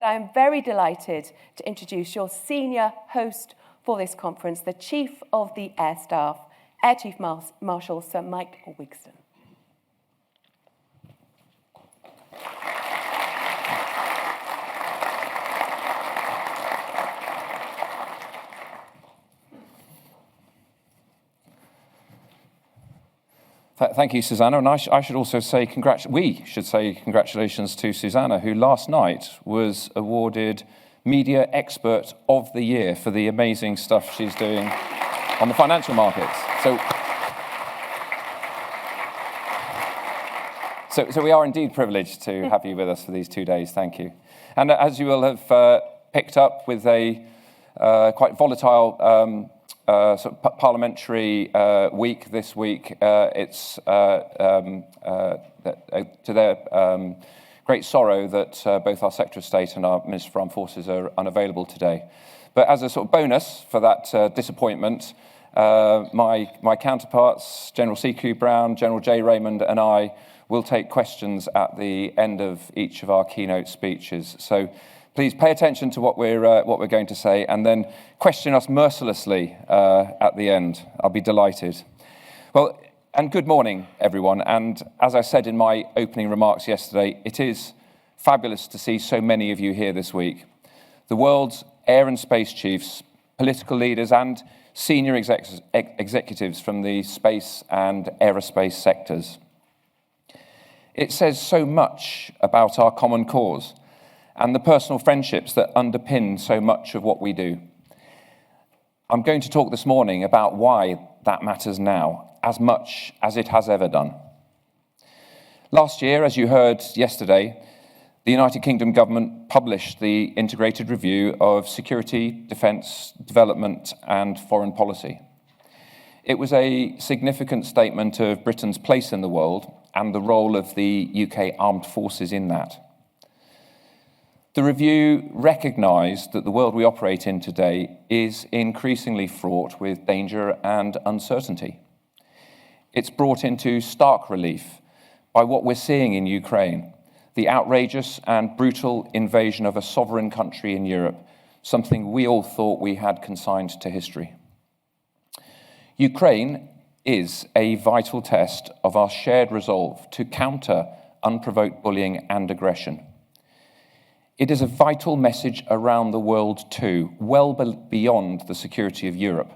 I'm very delighted to introduce your senior host for this conference, the Chief of the Air Staff, Air Chief Marshal Sir Mike Wigston. Thank you, Susanna. And I should also say we should say congratulations to Susanna, who last night was awarded Media Expert of the Year for the amazing stuff she's doing on the financial markets. So we are indeed privileged to have you with us for these 2 days. Thank you. And as you will have picked up with a quite volatile sort of parliamentary week this week, it's to their great sorrow that both our Secretary of State and our Minister for Armed Forces are unavailable today. But as a sort of bonus for that disappointment, my counterparts, General C.Q. Brown, General J. Raymond, and I will take questions at the end of each of our keynote speeches. So please pay attention to what we're going to say, and then question us mercilessly at the end. I'll be delighted. Well, and good morning, everyone. And as I said in my opening remarks yesterday, it is fabulous to see so many of you here this week. The world's air and space chiefs, political leaders, and senior executives from the space and aerospace sectors. It says so much about our common cause and the personal friendships that underpin so much of what we do. I'm going to talk this morning about why that matters now, as much as it has ever done. Last year, as you heard yesterday, the United Kingdom government published the Integrated Review of Security, Defence, Development and Foreign Policy. It was a significant statement of Britain's place in the world and the role of the UK armed forces in that. The review recognised that the world we operate in today is increasingly fraught with danger and uncertainty. It's brought into stark relief by what we're seeing in Ukraine, the outrageous and brutal invasion of a sovereign country in Europe, something we all thought we had consigned to history. Ukraine is a vital test of our shared resolve to counter unprovoked bullying and aggression. It is a vital message around the world too, well beyond the security of Europe,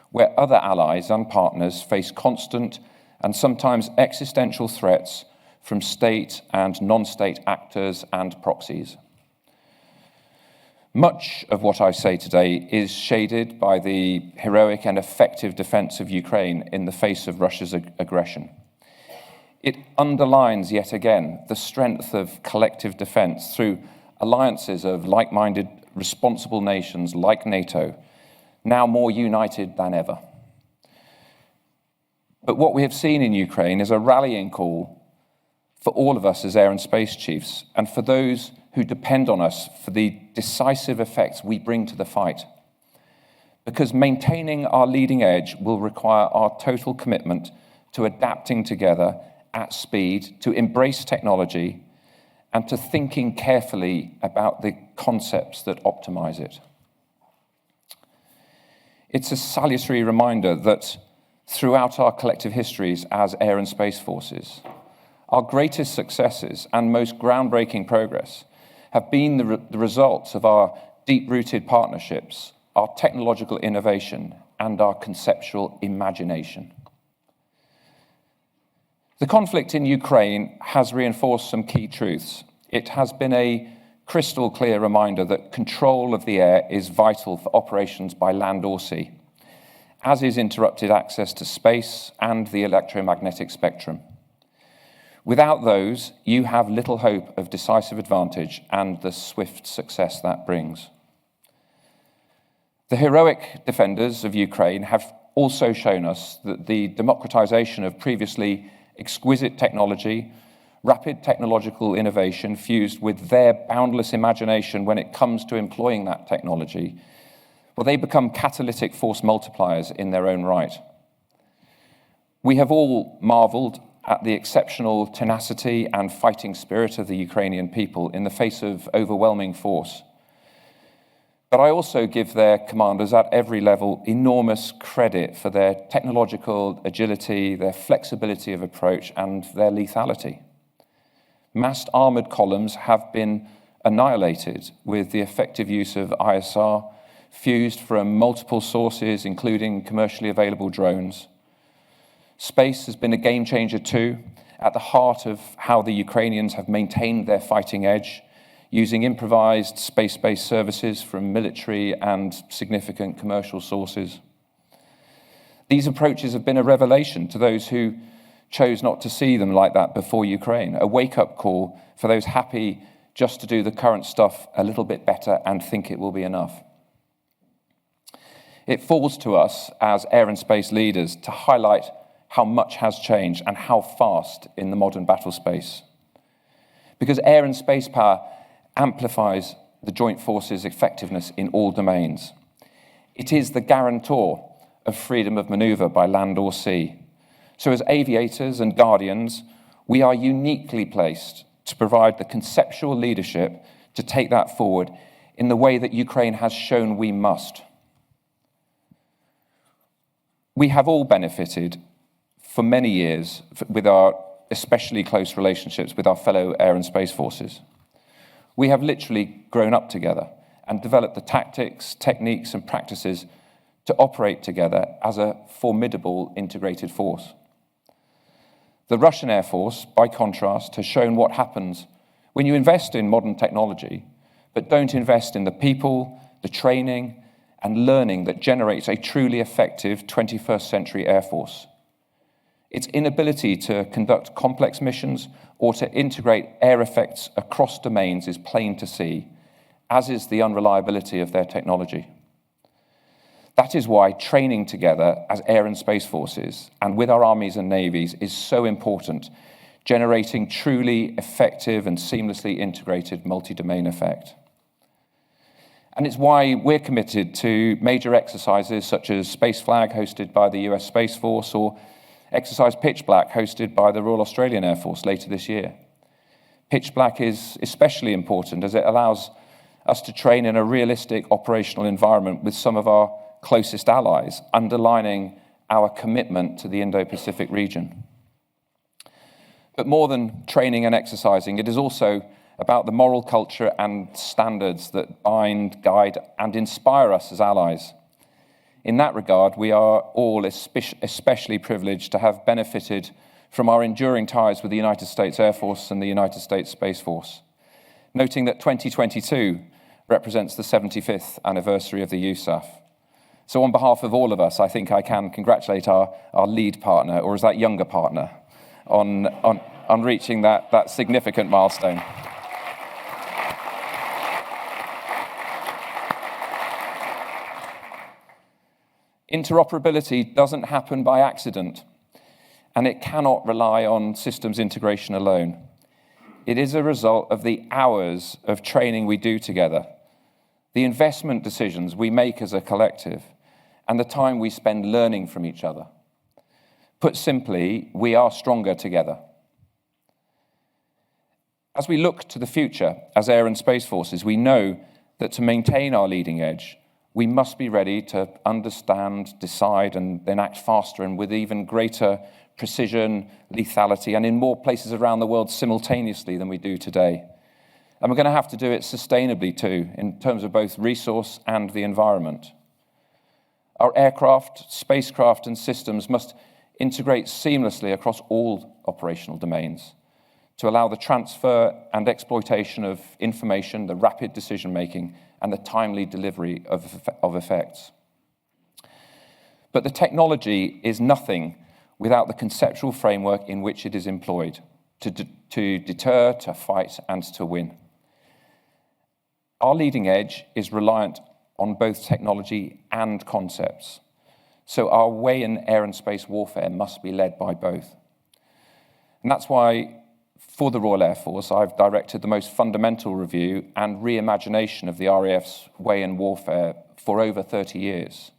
where other allies and partners face constant and sometimes existential threats from state and non-state actors and proxies. Much of what I say today is shaded by the heroic and effective defense of Ukraine in the face of Russia's aggression. It underlines yet again the strength of collective defense through alliances of like-minded, responsible nations like NATO, now more united than ever. But what we have seen in Ukraine is a rallying call for all of us as air and space chiefs, and for those who depend on us for the decisive effects we bring to the fight. Because maintaining our leading edge will require our total commitment to adapting together at speed, to embrace technology, and to thinking carefully about the concepts that optimize it. It's a salutary reminder that throughout our collective histories as air and space forces, our greatest successes and most groundbreaking progress have been the results of our deep-rooted partnerships, our technological innovation, and our conceptual imagination. The conflict in Ukraine has reinforced some key truths. It has been a crystal clear reminder that control of the air is vital for operations by land or sea, as is interrupted access to space and the electromagnetic spectrum. Without those, you have little hope of decisive advantage and the swift success that brings. The heroic defenders of Ukraine have also shown us that the democratization of previously exquisite technology, rapid technological innovation fused with their boundless imagination when it comes to employing that technology, well, they become catalytic force multipliers in their own right. We have all marveled at the exceptional tenacity and fighting spirit of the Ukrainian people in the face of overwhelming force. But I also give their commanders at every level enormous credit for their technological agility, their flexibility of approach, and their lethality. Massed armoured columns have been annihilated with the effective use of ISR, fused from multiple sources, including commercially available drones. Space has been a game changer too, at the heart of how the Ukrainians have maintained their fighting edge, using improvised space-based services from military and significant commercial sources. These approaches have been a revelation to those who chose not to see them like that before Ukraine, a wake-up call for those happy just to do the current stuff a little bit better and think it will be enough. It falls to us as air and space leaders to highlight how much has changed and how fast in the modern battle space. Because air and space power amplifies the joint forces' effectiveness in all domains. It is the guarantor of freedom of maneuver by land or sea. So as aviators and guardians, we are uniquely placed to provide the conceptual leadership to take that forward in the way that Ukraine has shown we must. We have all benefited for many years with our especially close relationships with our fellow air and space forces. We have literally grown up together and developed the tactics, techniques, and practices to operate together as a formidable integrated force. The Russian Air Force, by contrast, has shown what happens when you invest in modern technology, but don't invest in the people, the training, and learning that generates a truly effective 21st century Air Force. Its inability to conduct complex missions or to integrate air effects across domains is plain to see, as is the unreliability of their technology. That is why training together as air and space forces and with our armies and navies is so important, generating truly effective and seamlessly integrated multi-domain effect. And it's why we're committed to major exercises such as Space Flag, hosted by the US Space Force, or Exercise Pitch Black, hosted by the Royal Australian Air Force later this year. Pitch Black is especially important as it allows us to train in a realistic operational environment with some of our closest allies, underlining our commitment to the Indo-Pacific region. But more than training and exercising, it is also about the moral culture and standards that bind, guide, and inspire us as allies. In that regard, we are all especially privileged to have benefited from our enduring ties with the United States Air Force and the United States Space Force, noting that 2022 represents the 75th anniversary of the USAF. So on behalf of all of us, I think I can congratulate our lead partner, or is that younger partner, on reaching that significant milestone. Interoperability doesn't happen by accident, and it cannot rely on systems integration alone. It is a result of the hours of training we do together, the investment decisions we make as a collective, and the time we spend learning from each other. Put simply, we are stronger together. As we look to the future as air and space forces, we know that to maintain our leading edge, we must be ready to understand, decide, and then act faster and with even greater precision, lethality, and in more places around the world simultaneously than we do today. And we're going to have to do it sustainably too, in terms of both resource and the environment. Our aircraft, spacecraft, and systems must integrate seamlessly across all operational domains to allow the transfer and exploitation of information, the rapid decision-making, and the timely delivery of effects. But the technology is nothing without the conceptual framework in which it is employed to deter, to fight, and to win. Our leading edge is reliant on both technology and concepts. So our way in air and space warfare must be led by both. And that's why, for the Royal Air Force, I've directed the most fundamental review and reimagination of the RAF's way in warfare for over 30 years.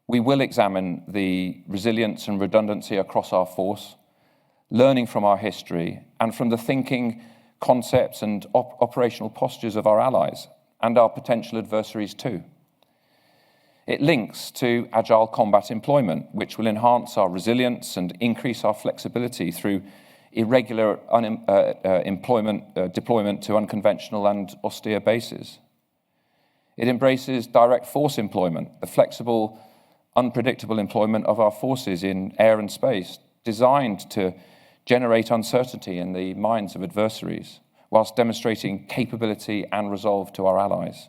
We will examine the resilience and redundancy across our force, learning from our history and from the thinking, concepts and operational postures of our allies and our potential adversaries too. It links to agile combat employment, which will enhance our resilience and increase our flexibility through irregular deployment to unconventional and austere bases. It embraces direct force employment, the flexible, unpredictable employment of our forces in air and space, designed to generate uncertainty in the minds of adversaries, whilst demonstrating capability and resolve to our allies.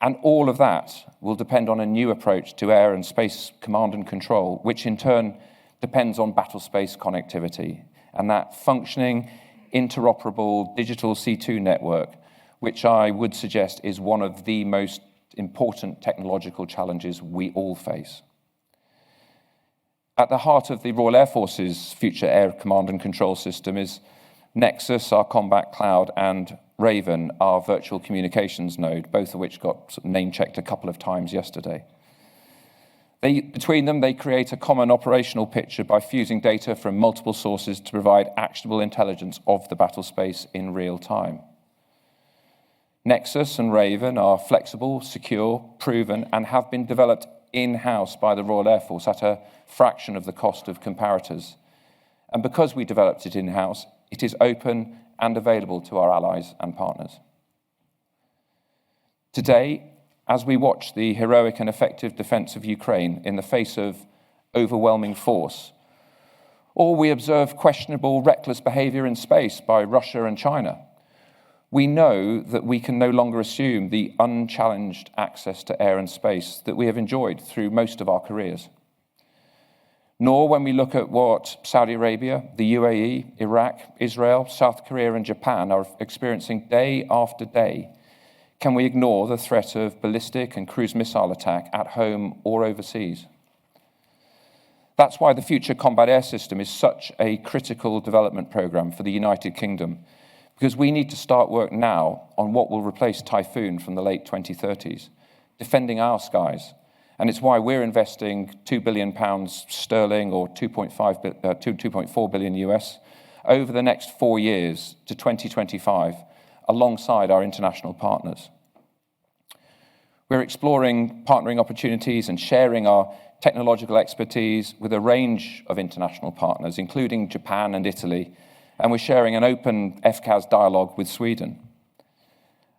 And all of that will depend on a new approach to air and space command and control, which in turn depends on battle space connectivity and that functioning, interoperable digital C2 network, which I would suggest is one of the most important technological challenges we all face. At the heart of the Royal Air Force's future air command and control system is Nexus, our combat cloud, and Raven, our virtual communications node, both of which got sort of name-checked a couple of times yesterday. Between them, they create a common operational picture by fusing data from multiple sources to provide actionable intelligence of the battle space in real time. Nexus and Raven are flexible, secure, proven, and have been developed in-house by the Royal Air Force at a fraction of the cost of comparators. And because we developed it in-house, it is open and available to our allies and partners. Today, as we watch the heroic and effective defense of Ukraine in the face of overwhelming force, or we observe questionable, reckless behavior in space by Russia and China, we know that we can no longer assume the unchallenged access to air and space that we have enjoyed through most of our careers. Nor when we look at what Saudi Arabia, the UAE, Iraq, Israel, South Korea, and Japan are experiencing day after day, can we ignore the threat of ballistic and cruise missile attack at home or overseas. That's why the Future Combat Air System is such a critical development program for the United Kingdom, because we need to start work now on what will replace Typhoon from the late 2030s, defending our skies. And it's why we're investing £2 billion sterling or 2.4 billion US over the next 4 years to 2025, alongside our international partners. We're exploring partnering opportunities and sharing our technological expertise with a range of international partners, including Japan and Italy, and we're sharing an open FCAS dialogue with Sweden.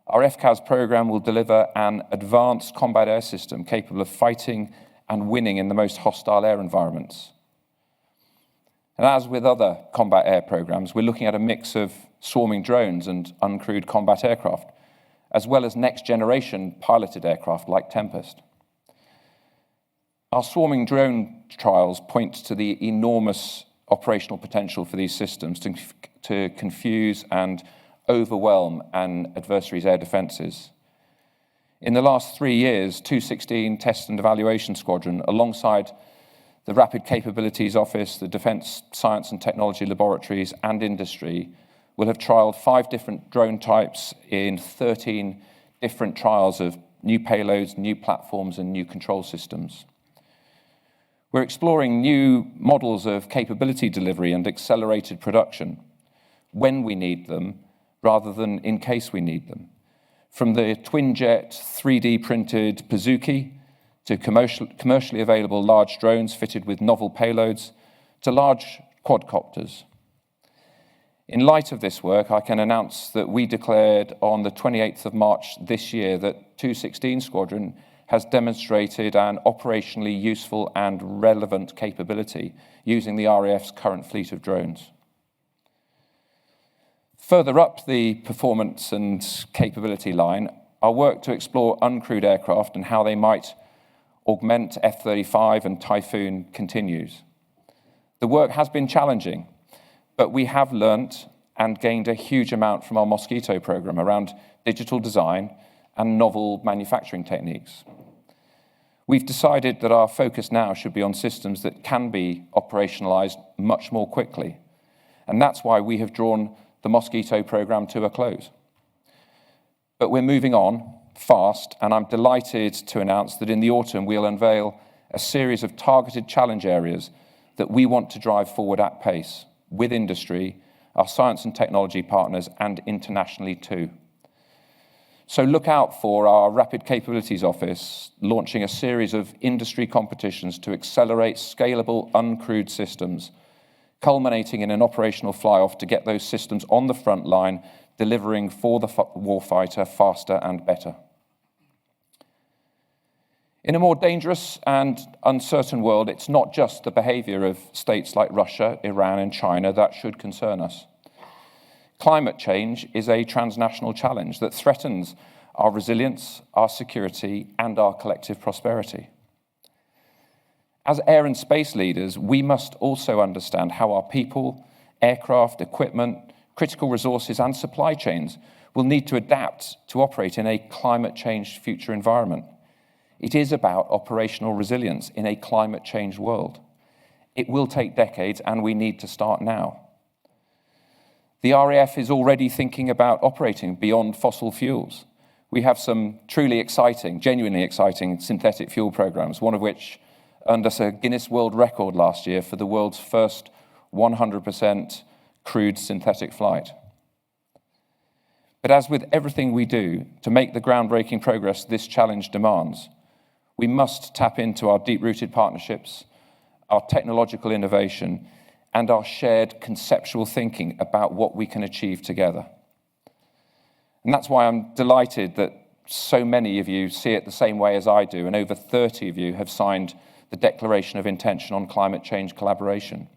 Our FCAS program will deliver an advanced combat air system capable of fighting and winning in the most hostile air environments. And as with other combat air programs, we're looking at a mix of swarming drones and uncrewed combat aircraft, as well as next-generation piloted aircraft like Tempest. Our swarming drone trials point to the enormous operational potential for these systems to confuse and overwhelm an adversary's air defences. In the last 3 years, 216 Test and Evaluation Squadron, alongside the Rapid Capabilities Office, the Defence Science and Technology Laboratories, and industry, will have trialled 5 different drone types in 13 different trials of new payloads, new platforms, and new control systems. We're exploring new models of capability delivery and accelerated production when we need them, rather than in case we need them. From the twin-jet 3D printed Pazuki to commercially available large drones fitted with novel payloads to large quadcopters. In light of this work, I can announce that we declared on the 28th of March this year that 216 Squadron has demonstrated an operationally useful and relevant capability using the RAF's current fleet of drones. Further up the performance and capability line, our work to explore uncrewed aircraft and how they might augment F-35 and Typhoon continues. The work has been challenging, but we have learnt and gained a huge amount from our Mosquito program around digital design and novel manufacturing techniques. We've decided that our focus now should be on systems that can be operationalized much more quickly. And that's why we have drawn the Mosquito program to a close. But we're moving on fast, and I'm delighted to announce that in the autumn we'll unveil a series of targeted challenge areas that we want to drive forward at pace with industry, our science and technology partners, and internationally too. So look out for our Rapid Capabilities Office launching a series of industry competitions to accelerate scalable uncrewed systems, culminating in an operational fly-off to get those systems on the front line, delivering for the warfighter faster and better. In a more dangerous and uncertain world, it's not just the behavior of states like Russia, Iran, and China that should concern us. Climate change is a transnational challenge that threatens our resilience, our security, and our collective prosperity. As air and space leaders, we must also understand how our people, aircraft, equipment, critical resources, and supply chains will need to adapt to operate in a climate-changed future environment. It is about operational resilience in a climate-changed world. It will take decades, and we need to start now. The RAF is already thinking about operating beyond fossil fuels. We have some truly exciting, genuinely exciting synthetic fuel programs, one of which earned us a Guinness World Record last year for the world's first 100% crewed synthetic flight. But as with everything we do to make the groundbreaking progress this challenge demands, we must tap into our deep-rooted partnerships, our technological innovation, and our shared conceptual thinking about what we can achieve together. And that's why I'm delighted that so many of you see it the same way as I do, and over 30 of you have signed the Declaration of Intention on Climate Change Collaboration.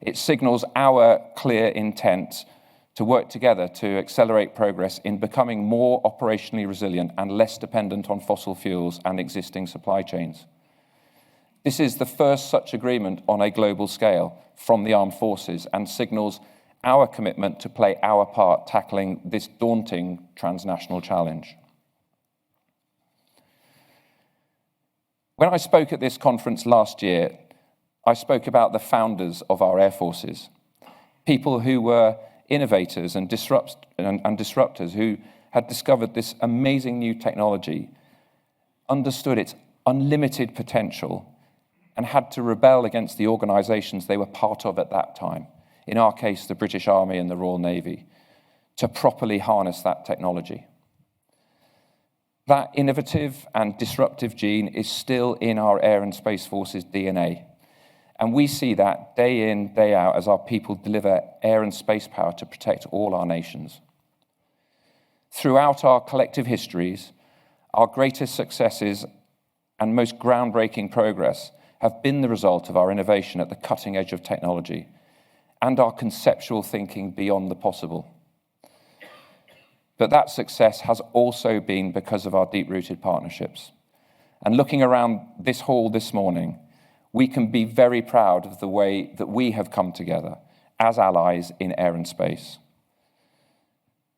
It signals our clear intent to work together to accelerate progress in becoming more operationally resilient and less dependent on fossil fuels and existing supply chains. This is the first such agreement on a global scale from the armed forces and signals our commitment to play our part tackling this daunting transnational challenge. When I spoke at this conference last year, I spoke about the founders of our air forces, people who were innovators and disruptors who had discovered this amazing new technology, understood its unlimited potential, and had to rebel against the organizations they were part of at that time, in our case, the British Army and the Royal Navy, to properly harness that technology. That innovative and disruptive gene is still in our Air and Space Forces DNA. And we see that day in, day out as our people deliver air and space power to protect all our nations. Throughout our collective histories, our greatest successes and most groundbreaking progress have been the result of our innovation at the cutting edge of technology and our conceptual thinking beyond the possible. But that success has also been because of our deep-rooted partnerships. And looking around this hall this morning, we can be very proud of the way that we have come together as allies in air and space.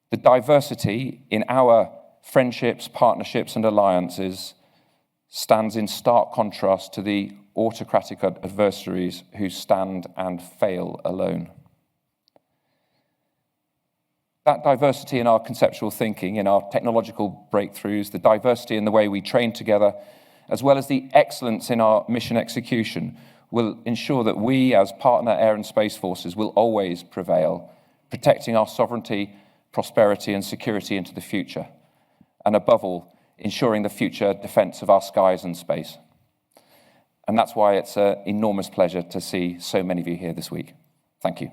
The diversity in our friendships, partnerships, and alliances stands in stark contrast to the autocratic adversaries who stand and fail alone. That diversity in our conceptual thinking, in our technological breakthroughs, the diversity in the way we train together, as well as the excellence in our mission execution, will ensure that we, as partner air and space forces, will always prevail, protecting our sovereignty, prosperity, and security into the future, and above all, ensuring the future defense of our skies and space. And that's why it's an enormous pleasure to see so many of you here this week. Thank you.